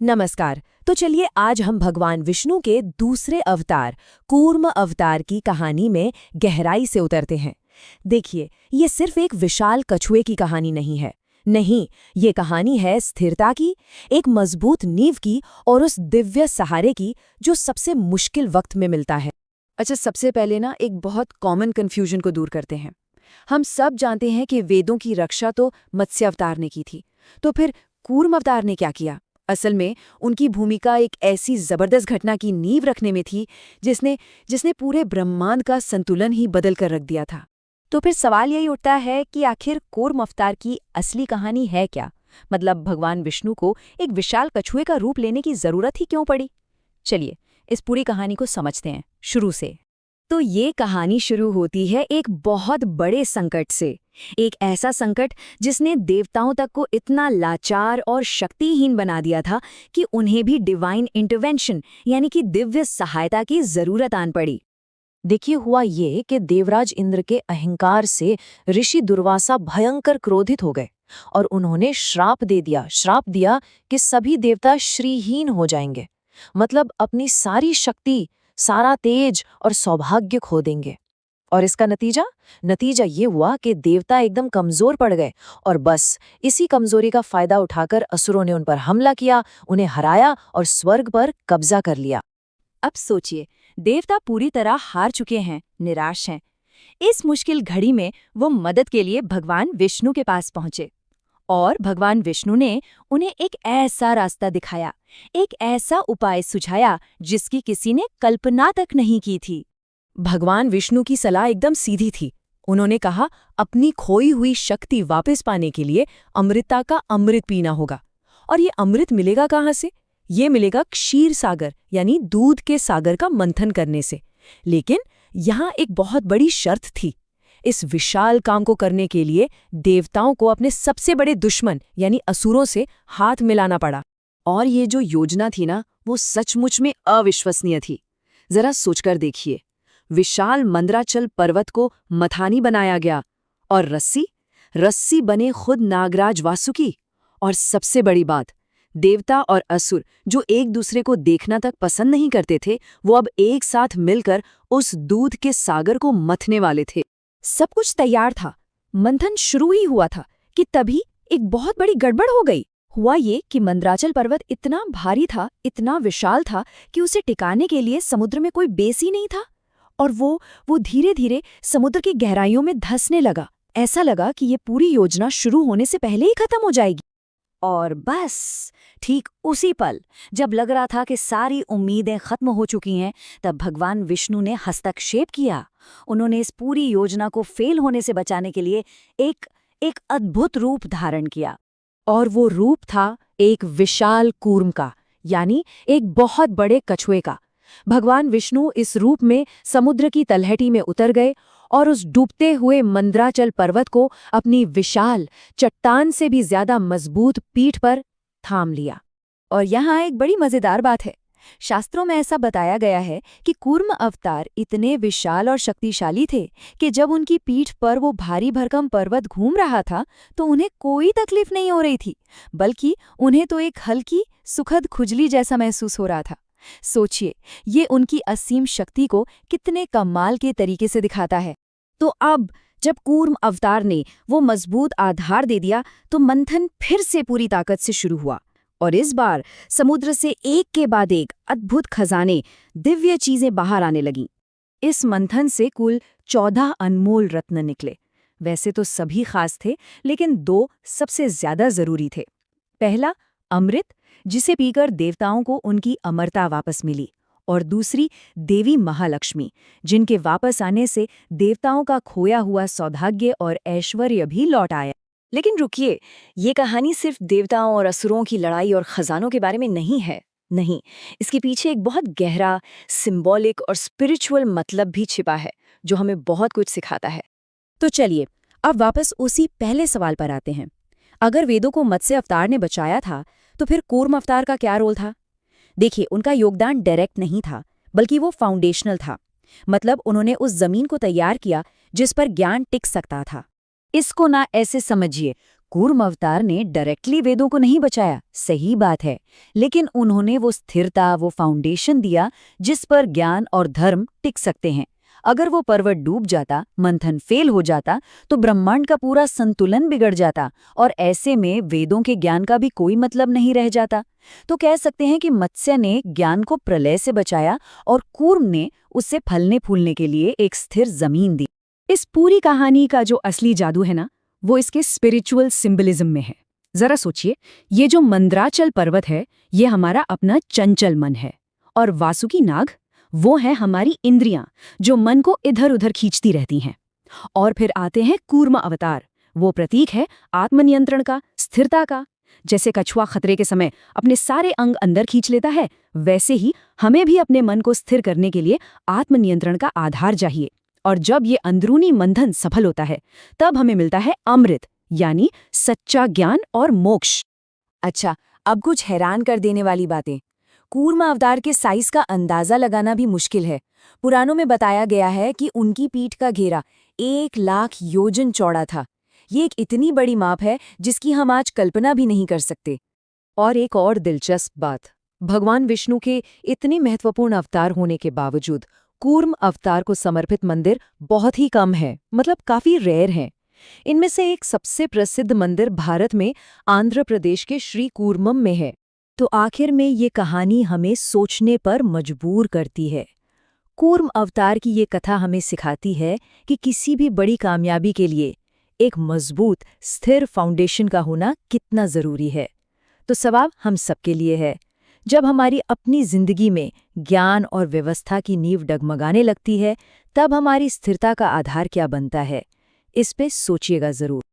नमस्कार। तो चलिए आज हम भगवान विष्णु के दूसरे अवतार कूर्म अवतार की कहानी में गहराई से उतरते हैं। देखिए, ये सिर्फ एक विशाल कछुए की कहानी नहीं है। नहीं, ये कहानी है स्थिरता की, एक मजबूत नींव की और उस दिव्य सहारे की जो सबसे मुश्किल वक्त में मिलता है। अच्छा, सबसे पहले ना एक बहुत कॉमन कन्फ्यूजन को दूर करते हैं। हम सब जानते हैं कि वेदों की रक्षा तो मत्स्य अवतार ने की थी, तो फिर कूर्म अवतार ने क्या किया? असल में उनकी भूमिका एक ऐसी जबरदस्त घटना की नींव रखने में थी जिसने जिसने पूरे ब्रह्मांड का संतुलन ही बदल कर रख दिया था। तो फिर सवाल यही उठता है कि आखिर कूर्म अवतार की असली कहानी है क्या? मतलब भगवान विष्णु को एक विशाल कछुए का रूप लेने की जरूरत ही क्यों पड़ी? चलिए इस पूरी कहानी को समझते हैं शुरू से। तो ये कहानी शुरू होती है एक बहुत बड़े संकट से। एक ऐसा संकट जिसने देवताओं तक को इतना लाचार और शक्तिहीन बना दिया था कि उन्हें भी डिवाइन इंटरवेंशन यानी कि दिव्य सहायता की जरूरत आन पड़ी। देखिए, हुआ ये कि देवराज इंद्र के अहंकार से ऋषि दुर्वासा भयंकर क्रोधित हो गए और उन्होंने श्राप दिया कि सभी देवता श्रीहीन हो जाएंगे। मतलब अपनी सारी शक्ति, सारा तेज और सौभाग्य खो देंगे। और इसका नतीजा ये हुआ कि देवता एकदम कमजोर पड़ गए और बस इसी कमजोरी का फायदा उठाकर असुरों ने उन पर हमला किया, उन्हें हराया और स्वर्ग पर कब्जा कर लिया। अब सोचिए, देवता पूरी तरह हार चुके हैं, निराश हैं। इस मुश्किल घड़ी में वो मदद के लिए भगवान विष्णु के पास पहुंचे और भगवान विष्णु ने उन्हें एक ऐसा रास्ता दिखाया, एक ऐसा उपाय सुझाया जिसकी किसी ने कल्पना तक नहीं की थी। भगवान विष्णु की सलाह एकदम सीधी थी। उन्होंने कहा, अपनी खोई हुई शक्ति वापस पाने के लिए अमृता का अमृत पीना होगा। और ये अमृत मिलेगा कहाँ से? ये मिलेगा क्षीर सागर यानी दूध के सागर का मंथन करने से। लेकिन यहाँ एक बहुत बड़ी शर्त थी। इस विशाल काम को करने के लिए देवताओं को अपने सबसे बड़े दुश्मन यानी असुरों से हाथ मिलाना पड़ा। और ये जो योजना थी ना, वो सचमुच में अविश्वसनीय थी। जरा सोचकर देखिए, विशाल मंद्राचल पर्वत को मथानी बनाया गया और रस्सी बने खुद नागराज वासुकी। और सबसे बड़ी बात, देवता और असुर जो एक दूसरे को देखना तक पसंद नहीं करते थे, वो अब एक साथ मिलकर उस दूध के सागर को मथने वाले थे। सब कुछ तैयार था, मंथन शुरू ही हुआ था कि तभी एक बहुत बड़ी गड़बड़ हो गई। हुआ ये कि मंद्राचल पर्वत इतना भारी था, इतना विशाल था कि उसे टिकाने के लिए समुद्र में कोई बेस ही नहीं था। और वो धीरे धीरे समुद्र की गहराइयों में धंसने लगा। ऐसा लगा कि ये पूरी योजना शुरू होने से पहले ही खत्म हो जाएगी। और बस ठीक उसी पल, जब लग रहा था कि सारी उम्मीदें खत्म हो चुकी हैं, तब भगवान विष्णु ने हस्तक्षेप किया। उन्होंने इस पूरी योजना को फेल होने से बचाने के लिए एक अद्भुत रूप धारण किया। और वो रूप था एक विशाल कूर्म का, यानी एक बहुत बड़े कछुए का। भगवान विष्णु इस रूप में समुद्र की तलहटी में उतर गए और उस डूबते हुए मंद्राचल पर्वत को अपनी विशाल, चट्टान से भी ज्यादा मजबूत पीठ पर थाम लिया। और यहाँ एक बड़ी मजेदार बात है। शास्त्रों में ऐसा बताया गया है कि कूर्म अवतार इतने विशाल और शक्तिशाली थे कि जब उनकी पीठ पर वो भारी भरकम पर्वत घूम रहा था तो उन्हें कोई तकलीफ नहीं हो रही थी, बल्कि उन्हें तो एक हल्की सुखद खुजली जैसा महसूस हो रहा था। सोचिए, ये उनकी असीम शक्ति को कितने कमाल के तरीके से दिखाता है। तो अब जब कूर्म अवतार ने वो मजबूत आधार दे दिया, तो मंथन फिर से पूरी ताकत से शुरू हुआ। और इस बार समुद्र से एक के बाद एक अद्भुत खजाने, दिव्य चीजें बाहर आने लगीं। इस मंथन से कुल 14 अनमोल रत्न निकले। वैसे तो सभी खास थे, लेकिन 2 सबसे ज्यादा जरूरी थे। पहला, अमृत, जिसे पीकर देवताओं को उनकी अमरता वापस मिली। और दूसरी, देवी महालक्ष्मी, जिनके वापस आने से देवताओं का खोया हुआ सौभाग्य और ऐश्वर्य भी लौट आया। लेकिन रुकिए, ये कहानी सिर्फ देवताओं और असुरों की लड़ाई और खजानों के बारे में नहीं है। नहीं, इसके पीछे एक बहुत गहरा, सिंबॉलिक और स्पिरिचुअल मतलब भी छिपा है, जो हमें बहुत कुछ सिखाता है। तो चलिए अब वापस उसी पहले सवाल पर आते हैं। अगर वेदों को मत्स्य अवतार ने बचाया था, तो फिर कूर्म अवतार का क्या रोल था? देखिए, उनका योगदान डायरेक्ट नहीं था, बल्कि वो फाउंडेशनल था। मतलब उन्होंने उस जमीन को तैयार किया जिस पर ज्ञान टिक सकता था। इसको ना ऐसे समझिए, कूर्म अवतार ने डायरेक्टली वेदों को नहीं बचाया, सही बात है, लेकिन उन्होंने वो स्थिरता, वो फाउंडेशन दिया जिस पर ज्ञान और धर्म टिक सकते हैं। अगर वो पर्वत डूब जाता, मंथन फेल हो जाता, तो ब्रह्मांड का पूरा संतुलन बिगड़ जाता और ऐसे में वेदों के ज्ञान का भी कोई मतलब नहीं रह जाता। तो कह सकते हैं कि मत्स्य ने ज्ञान को प्रलय से बचाया और कूर्म ने उससे फलने फूलने के लिए एक स्थिर जमीन दी। इस पूरी कहानी का जो असली जादू है ना, वो इसके स्पिरिचुअल सिंबलिज्म में है। जरा सोचिए, ये जो मंद्राचल पर्वत है, ये हमारा अपना चंचल मन है, और वासुकी नाग वो है हमारी इंद्रियां जो मन को इधर उधर खींचती रहती हैं। और फिर आते हैं कूर्म अवतार, वो प्रतीक है आत्मनियंत्रण का, स्थिरता का। जैसे कछुआ खतरे के समय अपने सारे अंग अंदर खींच लेता है, वैसे ही हमें भी अपने मन को स्थिर करने के लिए आत्मनियंत्रण का आधार चाहिए। और जब ये अंदरूनी मंथन सफल होता है, तब हमें मिलता है अमृत, यानी सच्चा ज्ञान और मोक्ष। अच्छा, अब कुछ हैरान कर देने वाली बातें। कूर्म अवतार के साइज का अंदाजा लगाना भी मुश्किल है। पुराणों में बताया गया है कि उनकी पीठ का घेरा 1,00,000 योजन चौड़ा था। ये एक इतनी बड़ी माप है जिसकी हम आज कल्पना भी नहीं कर सकते। और एक और दिलचस्प बात, भगवान विष्णु के इतने महत्वपूर्ण अवतार होने के बावजूद कूर्म अवतार को समर्पित मंदिर बहुत ही कम है, मतलब काफी रेयर हैं। इनमें से एक सबसे प्रसिद्ध मंदिर भारत में आंध्र प्रदेश के श्री कूर्मम में है। तो आखिर में ये कहानी हमें सोचने पर मजबूर करती है। कूर्म अवतार की ये कथा हमें सिखाती है कि किसी भी बड़ी कामयाबी के लिए एक मजबूत, स्थिर फाउंडेशन का होना कितना जरूरी है। तो सवाल हम सबके लिए है, जब हमारी अपनी जिंदगी में ज्ञान और व्यवस्था की नींव डगमगाने लगती है, तब हमारी स्थिरता का आधार क्या बनता है? इस पे सोचिएगा जरूर।